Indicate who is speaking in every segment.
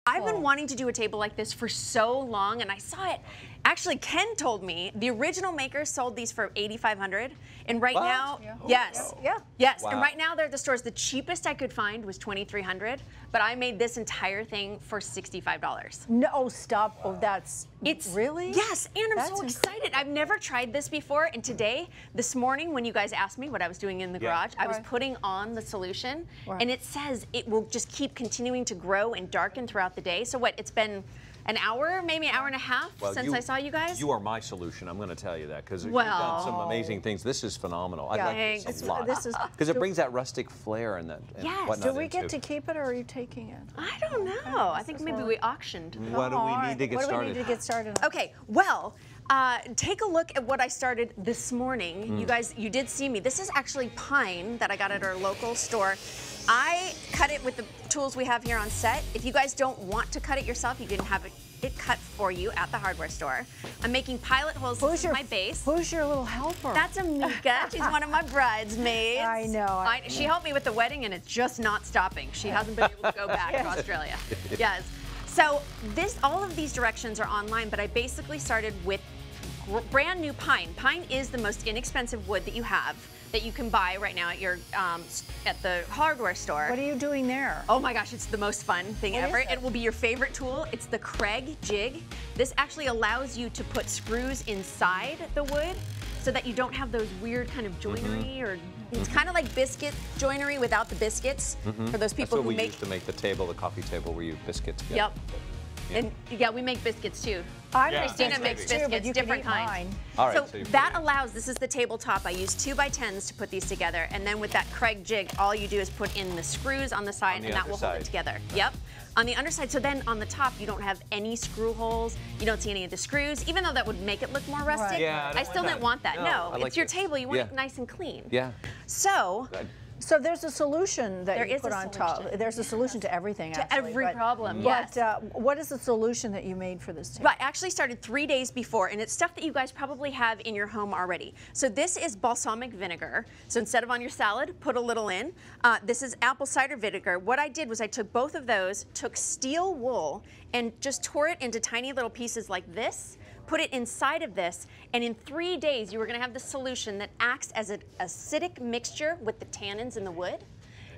Speaker 1: I've been wanting to do a table like this for so long, and I saw it. Actually, Ken told me the original maker sold these for $8,500, and right now, yes, yes, and right now they're at the stores. The cheapest I could find was $2,300, but I made this entire thing for $65.
Speaker 2: No, stop! Oh, it's really
Speaker 1: yes, and I'm so excited. I've never tried this before, and today, this morning, when you guys asked me what I was doing in the garage, I was putting on the solution, and it says it will just keep continuing to grow and darken throughout the day. So what? It's been an hour, maybe an hour and a half since I saw you guys?
Speaker 3: You are my solution, I'm going to tell you that, because you've done some amazing things. This is phenomenal. I like this a lot. Because it brings that rustic flair and that whatnot.
Speaker 2: Do we get to keep it, or are you taking it?
Speaker 1: I don't know. I think maybe we auctioned.
Speaker 3: What do we need to get started?
Speaker 2: What do we need to get started?
Speaker 1: Okay, well, take a look at what I started this morning. You guys, you did see me. This is actually pine that I got at our local store. I cut it with the tools we have here on set. If you guys don't want to cut it yourself, you can have it cut for you at the hardware store. I'm making pilot holes. This is my base.
Speaker 2: Who's your little helper?
Speaker 1: That's Amika. She's one of my bridesmaids.
Speaker 2: I know.
Speaker 1: She helped me with the wedding, and it's just not stopping. She hasn't been able to go back to Australia. Yes. So all of these directions are online, but I basically started with brand new pine. Pine is the most inexpensive wood that you have, that you can buy right now at your at the hardware store.
Speaker 2: What are you doing there?
Speaker 1: Oh my gosh, it's the most fun thing ever. It will be your favorite tool. It's the Craig jig. This actually allows you to put screws inside the wood so that you don't have those weird kind of joinery, or it's kind of like biscuit joinery without the biscuits for those people
Speaker 3: That's what
Speaker 1: who
Speaker 3: we used to make the table, the coffee table, where you biscuits.
Speaker 1: Yep. And we make biscuits too. Christina makes biscuits, different kinds.
Speaker 3: So
Speaker 1: that allows, this is the tabletop. I use 2x10s to put these together, and then with that Craig jig, all you do is put in the screws on the side, and that will hold it together. Yep. On the underside, so then on the top, you don't have any screw holes. You don't see any of the screws, even though that would make it look more rustic. I still didn't want that. No, it's your table. You want it nice and clean.
Speaker 3: Yeah.
Speaker 2: So there's a solution that you put on top. There's a solution to everything,
Speaker 1: to every problem,
Speaker 2: yes. But what is the solution that you made for this table?
Speaker 1: I actually started 3 days before, and it's stuff that you guys probably have in your home already. So this is balsamic vinegar. So instead of on your salad, put a little in. This is apple cider vinegar. What I did was I took both of those, took steel wool, and just tore it into tiny little pieces like this, put it inside of this, and in 3 days you were going to have the solution that acts as an acidic mixture with the tannins in the wood,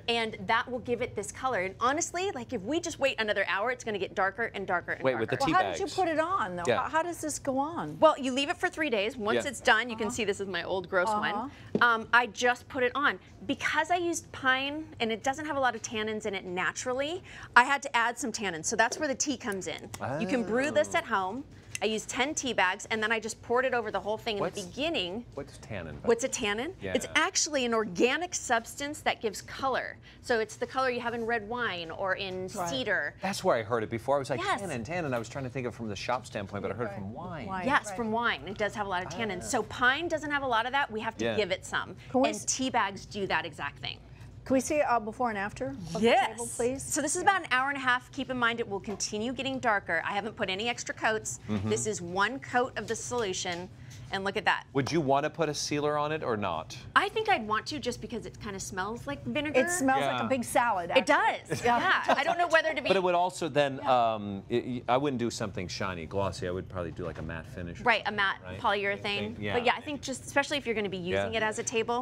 Speaker 1: and that will give it this color. And honestly, like if we just wait another hour, it's going to get darker and darker and darker.
Speaker 3: With the tea
Speaker 2: how
Speaker 3: bags.
Speaker 2: did you put it on though? How does this go on?
Speaker 1: Well, you leave it for 3 days. Once it's done, you can see this is my old gross one. I just put it on. Because I used pine and it doesn't have a lot of tannins in it naturally, I had to add some tannins. So that's where the tea comes in. You can brew this at home. I used 10 tea bags, and then I just poured it over the whole thing in the beginning.
Speaker 3: What's tannin?
Speaker 1: What's a tannin? Yeah. It's actually an organic substance that gives color. So it's the color you have in red wine or in cedar.
Speaker 3: That's where I heard it before. I was like, tannin. I was trying to think of it from the shop standpoint, but I heard it from wine.
Speaker 1: Yes, from wine. It does have a lot of tannins. So pine doesn't have a lot of that. We have to give it some. And tea bags do that exact thing.
Speaker 2: Can we see before and after of the table, please?
Speaker 1: So this is about an hour and a half. Keep in mind it will continue getting darker. I haven't put any extra coats. This is one coat of the solution, and look at that.
Speaker 3: Would you want to put a sealer on it or not?
Speaker 1: I think I'd want to, just because it kind of smells like vinegar.
Speaker 2: It smells like a big salad, actually.
Speaker 1: It does, I don't know whether to be...
Speaker 3: But it would also then, I wouldn't do something shiny, glossy. I would probably do like a matte finish.
Speaker 1: Right, a matte polyurethane. But yeah, I think just, especially if you're going to be using it as a table,